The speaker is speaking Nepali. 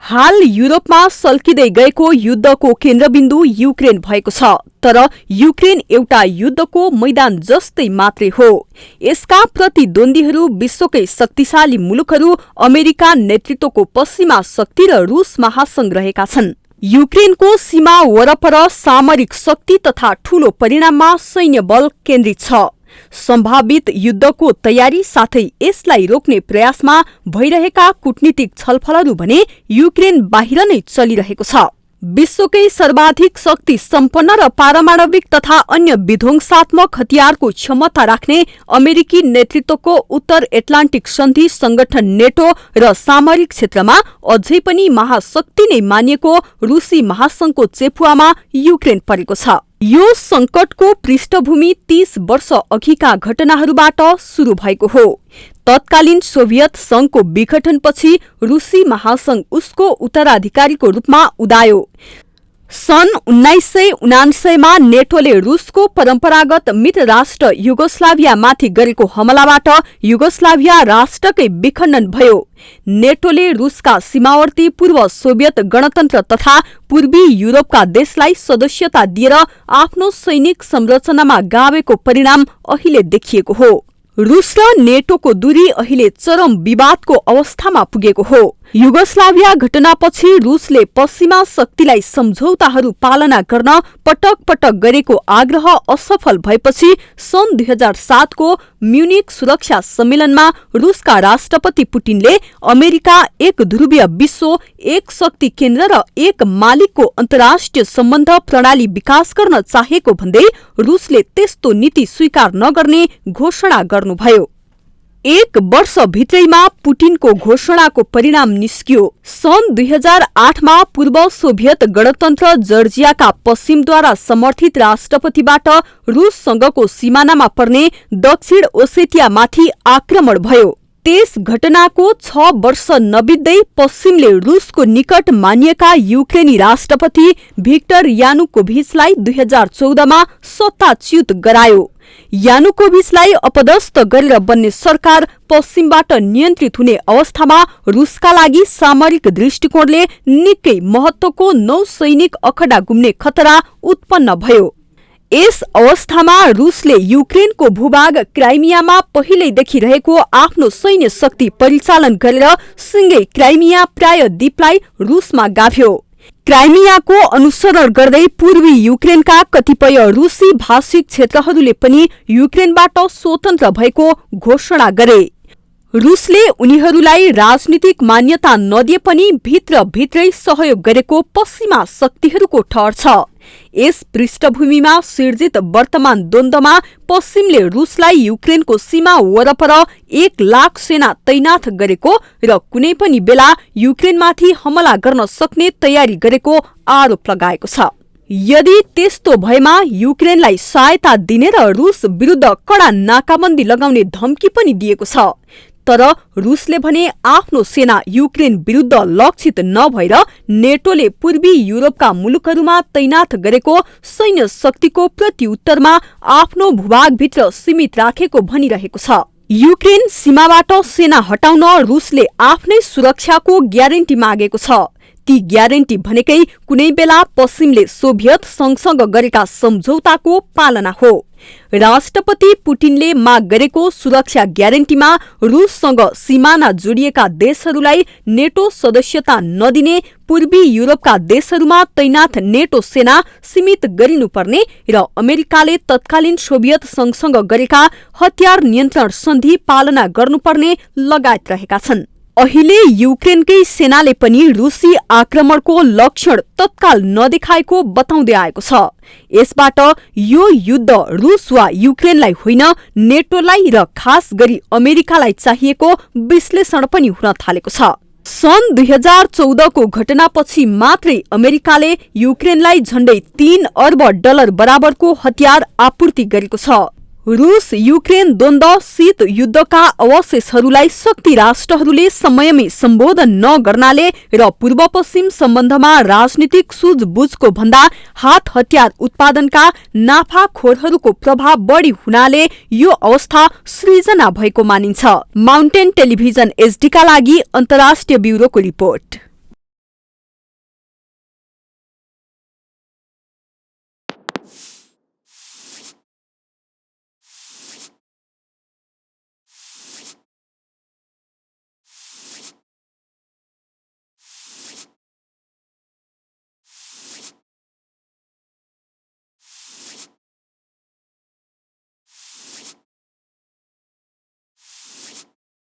हाल युरोपमा सल्किँदै गएको युद्धको केन्द्रबिन्दु युक्रेन भएको छ। तर युक्रेन एउटा युद्धको मैदान जस्तै मात्रै हो। यसका प्रतिद्वन्दीहरू विश्वकै शक्तिशाली मुलुकहरू, अमेरिका नेतृत्वको पश्चिमा शक्ति र रूस महासंघ रहेका छन्। युक्रेनको सीमा वरपर सामरिक शक्ति तथा ठूलो परिणाममा सैन्य बल केन्द्रित छ। सम्भावित युद्धको तयारी साथै यसलाई रोक्ने प्रयासमा भइरहेका कूटनीतिक छलफलहरू भने युक्रेन बाहिर नै चलिरहेको छ। विश्वकै सर्वाधिक शक्ति सम्पन्न र पारमाणविक तथा अन्य विध्वंसात्मक हतियारको क्षमता राख्ने अमेरिकी नेतृत्वको उत्तर एटलान्टिक सन्धि संगठन नेटो र सामरिक क्षेत्रमा अझै पनि महाशक्ति नै मानिएको रूसी महासंघको चेपुवामा युक्रेन परेको छ। यो संकटको पृष्ठभूमि 30 वर्ष अघिका घटनाहरूबाट सुरु भएको हो। तत्कालीन सोभियत संघको विघटनपछि रूसी महासंघ उसको उत्तराधिकारीको रूपमा उदायो। सन् 1979 मा नेटोले रूसको परम्परागत मित्र राष्ट्र युगोस्लाभियामाथि गरेको हमलाबाट युगोस्लाभिया राष्ट्रकै विखण्डन भयो। नेटोले रूसका सीमावर्ती पूर्व सोभियत गणतन्त्र तथा पूर्वी युरोपका देशलाई सदस्यता दिएर आफ्नो सैनिक संरचनामा गाभेको परिणाम अहिले देखिएको हो। रूस र नेटोको दूरी अहिले चरम विवादको अवस्थामा पुगेको हो। युगोस्लाभिया घटनापछि रूसले पश्चिमा शक्तिलाई सम्झौताहरू पालना गर्न पटक पटक गरेको आग्रह असफल भएपछि सन् 2007 को म्युनिक सुरक्षा सम्मेलनमा रूसका राष्ट्रपति पुटिनले अमेरिका एक ध्रुवीय विश्व, एक शक्ति केन्द्र र एक मालिकको अन्तर्राष्ट्रिय सम्बन्ध प्रणाली विकास गर्न चाहेको भन्दै रूसले त्यस्तो नीति स्वीकार नगर्ने घोषणा गर्नुभयो। एक वर्षभित्रैमा पुटिनको घोषणाको परिणाम निस्कियो। सन् 2008 मा पूर्व सोभियत गणतन्त्र जर्जियाका पश्चिमद्वारा समर्थित राष्ट्रपतिबाट रूससँगको सिमानामा पर्ने दक्षिण ओसेटियामाथि आक्रमण भयो। त्यस घटनाको 6 वर्ष नबित्दै पश्चिमले रूसको निकट मानिएका युक्रेनी राष्ट्रपति भिक्टर यानुकोभिचलाई 2014 मा सत्ताच्युत गरायो। यानुकोभिचलाई अपदस्थ गरेर बन्ने सरकार पश्चिमबाट नियन्त्रित हुने अवस्थामा रूसका लागि सामरिक दृष्टिकोणले निकै महत्वको नौसैनिक अखडा गुम्ने खतरा उत्पन्न भयो। यस अवस्थामा रूसले युक्रेनको भूभाग क्राइमियामा पहिल्यैदेखि रहेको आफ्नो सैन्य शक्ति परिचालन गरेर सिंगै क्राइमिया प्रायद्वीपलाई रूसमा गाभ्यो। क्राइमियाको अनुसरण गर्दै पूर्वी युक्रेनका कतिपय रूसी भाषिक क्षेत्रहरूले पनि युक्रेनबाट स्वतन्त्र भएको घोषणा गरे। रूसले उनीहरूलाई राजनीतिक मान्यता नदिए पनि भित्रभित्रै सहयोग गरेको पश्चिमा शक्तिहरूको ठहर छ। यस पृष्ठभूमिमा सिर्जित वर्तमान द्वन्द्वमा पश्चिमले रूसलाई युक्रेनको सीमा वरपर 1 लाख सेना तैनाथ गरेको र कुनै पनि बेला युक्रेनमाथि हमला गर्न सक्ने तयारी गरेको आरोप लगाएको छ। यदि त्यस्तो भएमा युक्रेनलाई सहायता दिने र रूस विरुद्ध कडा नाकाबन्दी लगाउने धम्की पनि दिएको छ। तर रूसले भने आफ्नो सेना युक्रेन विरुद्ध लक्षित नभएर नेटोले पूर्वी युरोपका मुलुकहरूमा तैनाथ गरेको सैन्य शक्तिको प्रत्युत्तरमा आफ्नो भूभागभित्र सीमित राखेको भनिरहेको छ। युक्रेन सीमाबाट सेना हटाउन रूसले आफ्नै सुरक्षाको ग्यारेन्टी मागेको छ। ती ग्यारेन्टी भनेकै कुनै बेला पश्चिमले सोभियत संघसँग गरेका सम्झौताको पालना हो। राष्ट्रपति पुटिनले माग गरेको सुरक्षा ग्यारेन्टीमा रूससँग सिमाना जोडिएका देशहरूलाई नेटो सदस्यता नदिने, पूर्वी युरोपका देशहरूमा तैनाथ नेटो सेना सीमित गरिनुपर्ने र अमेरिकाले तत्कालीन सोभियत संघसँग गरेका हतियार नियन्त्रण सन्धि पालना गर्नुपर्ने लगायत रहेका छन्। अहिले युक्रेनकै सेनाले पनि रूसी आक्रमणको लक्षण तत्काल नदेखाएको बताउँदै आएको छ। यसबाट यो युद्ध रूस वा युक्रेनलाई होइन, नेटोलाई र खास गरी अमेरिकालाई चाहिएको विश्लेषण पनि हुन थालेको छ। सन् 2014 को घटनापछि मात्रै अमेरिकाले युक्रेनलाई झण्डै $3 अर्ब बराबरको हतियार आपूर्ति गरेको छ। रूस युक्रेन द्वन्द्व शीत युद्धका अवशेषहरूलाई शक्ति राष्ट्रहरूले समयमै सम्बोधन नगर्नाले र पूर्व पश्चिम सम्बन्धमा राजनीतिक सुझबुझको भन्दा हात हतियार उत्पादनका नाफाखोरहरूको प्रभाव बढी हुनाले यो अवस्था सृजना भएको मानिन्छ। माउन्टेन टेलिभिजन HD का लागि अन्तर्राष्ट्रिय ब्युरोको रिपोर्ट।